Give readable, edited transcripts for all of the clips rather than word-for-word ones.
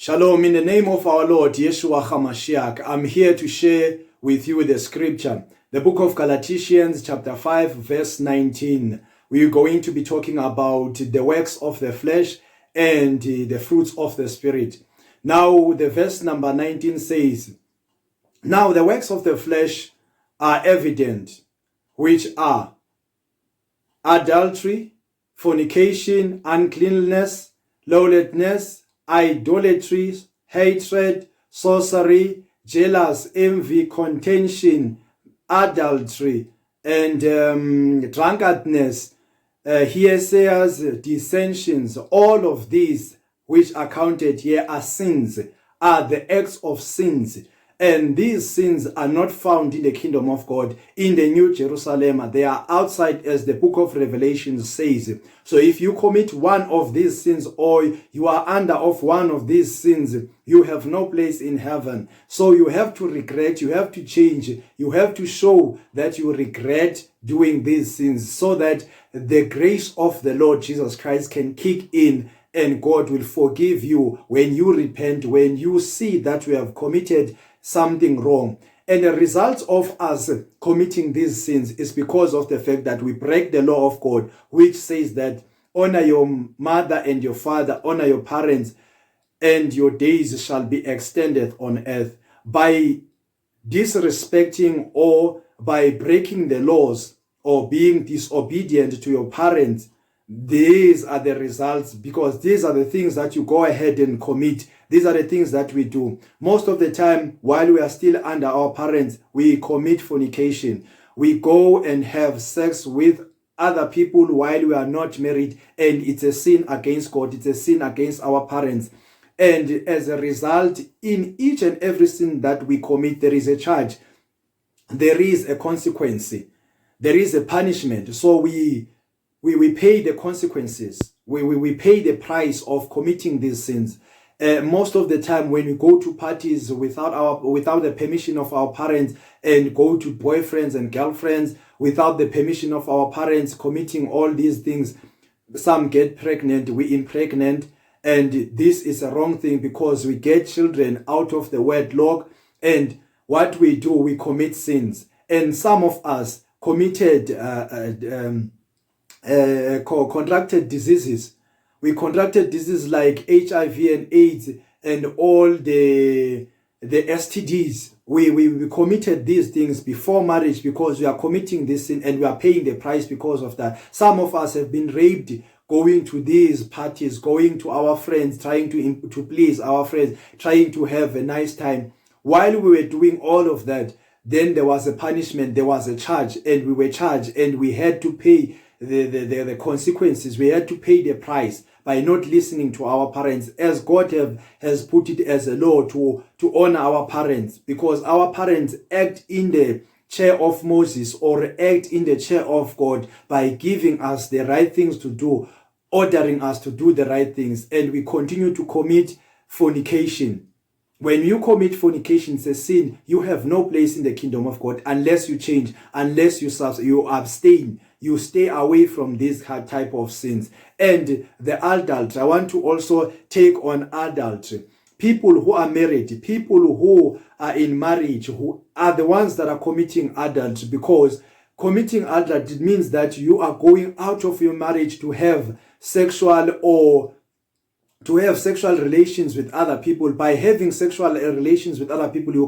Shalom, in the name of our Lord Yeshua HaMashiach, I'm here to share with you the scripture. The book of Galatians chapter 5 verse 19. We're going to be talking about the works of the flesh and the fruits of the spirit. Now the verse number 19 says, "Now the works of the flesh are evident, which are adultery, fornication, uncleanness, lawlessness, idolatry, hatred, sorcery, jealous, envy, contention, adultery, and drunkenness, hearsayers, dissensions. All of these which are counted here as sins, are the acts of sins. And these sins are not found in the kingdom of God, in the New Jerusalem. They are outside, as the book of Revelation says. So if you commit one of these sins, or you are under of one of these sins, you have no place in heaven. So you have to regret, you have to change, you have to show that you regret doing these sins, so that the grace of the Lord Jesus Christ can kick in, and God will forgive you when you repent, when you see that you have committed something wrong. And the result of us committing these sins is because of the fact that we break the law of God, which says that honor your mother and your father, honor your parents, and your days shall be extended on earth. By disrespecting or by breaking the laws or being disobedient to your parents, these are the results, because these are the things that you go ahead and commit. These are the things that we do. Most of the time, while we are still under our parents, we commit fornication. We go and have sex with other people while we are not married, and it's a sin against God. It's a sin against our parents. And as a result, in each and every sin that we commit, there is a charge. There is a consequence. There is a punishment. So we pay the consequences. We pay the price of committing these sins. Most of the time, when we go to parties without the permission of our parents, and go to boyfriends and girlfriends without the permission of our parents, committing all these things, some get pregnant, we impregnate, and this is a wrong thing, because we get children out of the wedlock, and what we do, we commit sins. And some of us committed contracted diseases. We contracted diseases like HIV and AIDS and all the STDs. We committed these things before marriage, because we are committing this sin, and we are paying the price because of that. Some of us have been raped going to these parties, going to our friends, trying to please our friends, trying to have a nice time. While we were doing all of that, then there was a punishment, there was a charge, and we were charged, and we had to pay the consequences. We had to pay the price by not listening to our parents, as God has put it as a law to honor our parents, because our parents act in the chair of Moses, or act in the chair of God, by giving us the right things to do, ordering us to do the right things, and we continue to commit fornication. When you commit fornication, it's a sin. You have no place in the kingdom of God unless you change, unless you abstain, you stay away from this type of sins. And the adultery, I want to also take on adultery. People who are married, people who are in marriage, who are the ones that are committing adultery, because committing adultery means that you are going out of your marriage to have sexual relations with other people. By having sexual relations with other people, you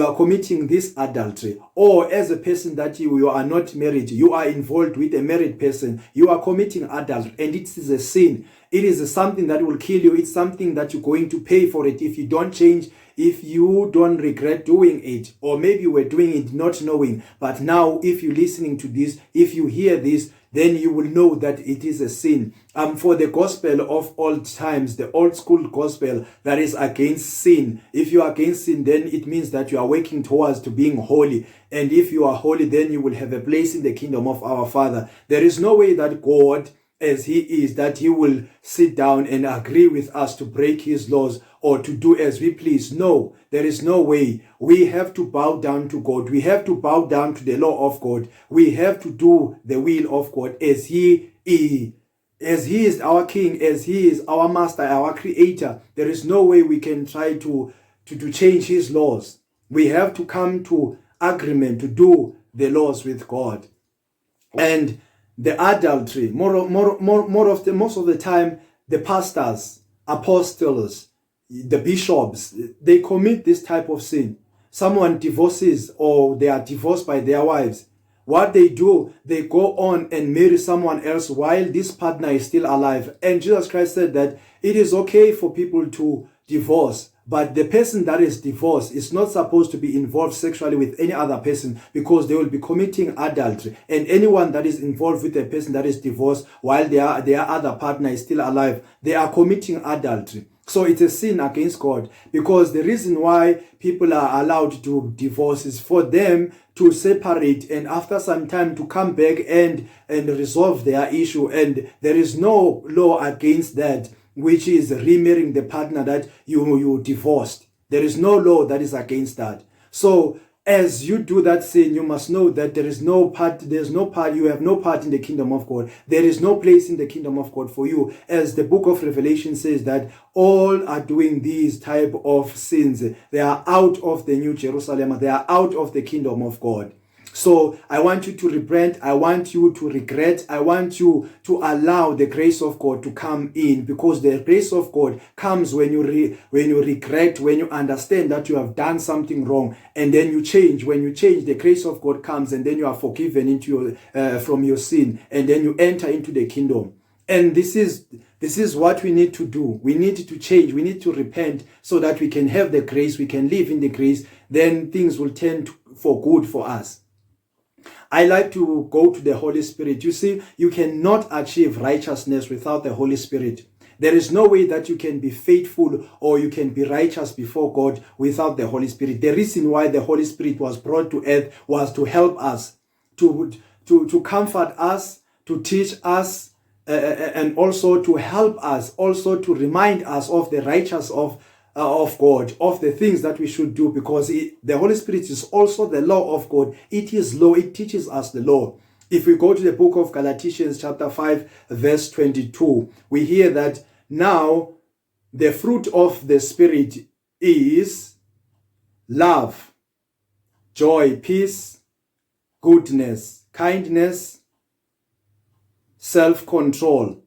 are committing this adultery. Or as a person that you are not married, you are involved with a married person, you are committing adultery, and it is a sin. It is something that will kill you. It's something that you're going to pay for it if you don't change, if you don't regret doing it, or maybe you were doing it not knowing. But now, if you're listening to this, if you hear this, then you will know that it is a sin. For the gospel of old times, the old school gospel that is against sin. If you are against sin, then it means that you are working towards to being holy. And if you are holy, then you will have a place in the kingdom of our Father. There is no way that God, as He is, that He will sit down and agree with us to break His laws or to do as we please. No, there is no way. We have to bow down to God. We have to bow down to the law of God. We have to do the will of God as He As he is our king, as he is our master, our creator, there is no way we can try to change his laws. We have to come to agreement to do the laws with God. And the adultery, most of the time, the pastors, apostles, the bishops, they commit this type of sin. Someone divorces or they are divorced by their wives. What they do, they go on and marry someone else while this partner is still alive. And Jesus Christ said that it is okay for people to divorce, but the person that is divorced is not supposed to be involved sexually with any other person, because they will be committing adultery. And anyone that is involved with a person that is divorced while their other partner is still alive, they are committing adultery. So it's a sin against God, because the reason why people are allowed to divorce is for them to separate and after some time to come back and resolve their issue. And there is no law against that, which is remarrying the partner that you divorced. There is no law that is against that. So as you do that sin, you must know that you have no part in the kingdom of God. There is no place in the kingdom of God for you. As the book of Revelation says that all are doing these type of sins. They are out of the New Jerusalem. They are out of the kingdom of God. So I want you to repent. I want you to regret. I want you to allow the grace of God to come in, because the grace of God comes when you regret, when you understand that you have done something wrong, and then you change. When you change, the grace of God comes, and then you are forgiven from your sin, and then you enter into the kingdom. And this is what we need to do. We need to change. We need to repent so that we can have the grace. We can live in the grace. Then things will turn for good for us. I like to go to the Holy Spirit. You see, you cannot achieve righteousness without the Holy Spirit. There is no way that you can be faithful or you can be righteous before God without the Holy Spirit. The reason why the Holy Spirit was brought to earth was to help us, to comfort us, to teach us, and also to help us, also to remind us of the righteousness of God, of the things that we should do, because the Holy Spirit is also the law of God. It is law. It teaches us the law. If we go to the book of Galatians chapter 5 verse 22, we hear that now the fruit of the Spirit is love, joy, peace, goodness, kindness, self-control.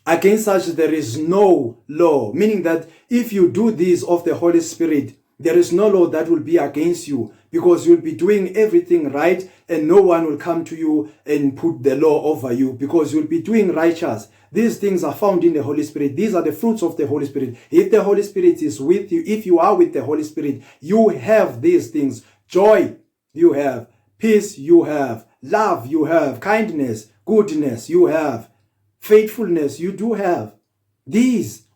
Against such there is no law, meaning that if you do these of the Holy Spirit, there is no law that will be against you, because you'll be doing everything right and no one will come to you and put the law over you, because you'll be doing righteous. These things are found in the Holy Spirit. These are the fruits of the Holy Spirit. If the Holy Spirit is with you, if you are with the Holy Spirit, you have these things. Joy, you have. Peace, you have. Love, you have. Kindness, goodness, you have. Faithfulness, you do have. These,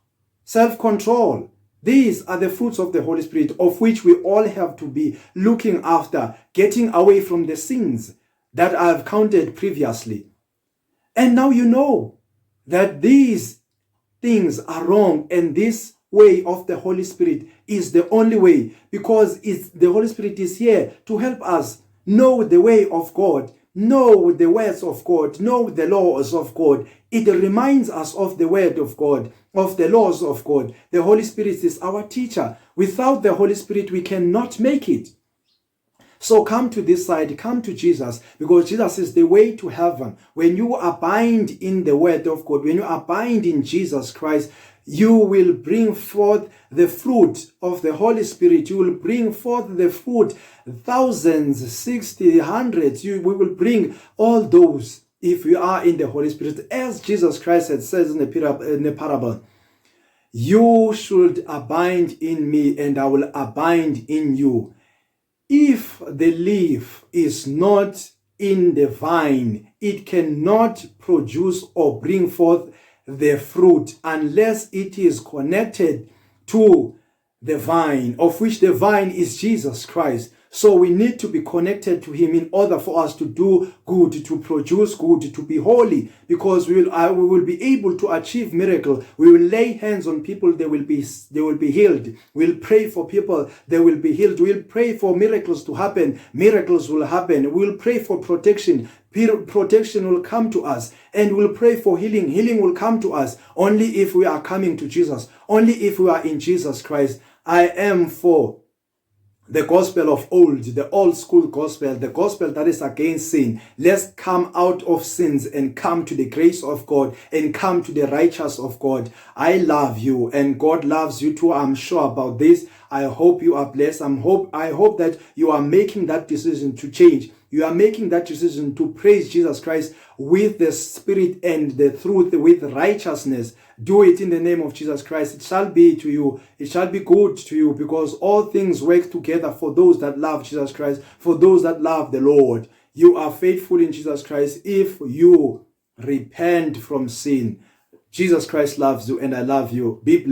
self-control, these are the fruits of the Holy Spirit, of which we all have to be looking after, getting away from the sins that I've counted previously. And now you know that these things are wrong, and this way of the Holy Spirit is the only way, because the Holy Spirit is here to help us know the way of God, know the words of God, know the laws of God. It reminds us of the word of God, of the laws of God. The Holy Spirit is our teacher. Without the Holy Spirit, we cannot make it. So come to this side, come to Jesus, because Jesus is the way to heaven. When you abide in the word of God, when you abide in Jesus Christ, you will bring forth the fruit of the Holy Spirit. You will bring forth the fruit, thousands, 60, hundreds. We will bring all those if we are in the Holy Spirit. As Jesus Christ had says in the parable, you should abide in me and I will abide in you. If the leaf is not in the vine, it cannot produce or bring forth the fruit unless it is connected to the vine, of which the vine is Jesus Christ. So we need to be connected to him in order for us to do good, to produce good, to be holy, because we will be able to achieve miracle. We will lay hands on people, they will be healed. We'll pray for people, they will be healed. We'll pray for miracles to happen, miracles will happen. We'll pray for protection, protection will come to us. And we'll pray for healing, healing will come to us only if we are coming to Jesus, only if we are in Jesus Christ. I am for the gospel of old, the old school gospel, the gospel that is against sin. Let's come out of sins and come to the grace of God and come to the righteousness of God. I love you and God loves you too. I'm sure about this. I hope you are blessed. I hope that you are making that decision to change. You are making that decision to praise Jesus Christ with the Spirit and the truth, with righteousness. Do it in the name of Jesus Christ. It shall be to you. It shall be good to you, because all things work together for those that love Jesus Christ, for those that love the Lord. You are faithful in Jesus Christ if you repent from sin. Jesus Christ loves you and I love you. Be blessed.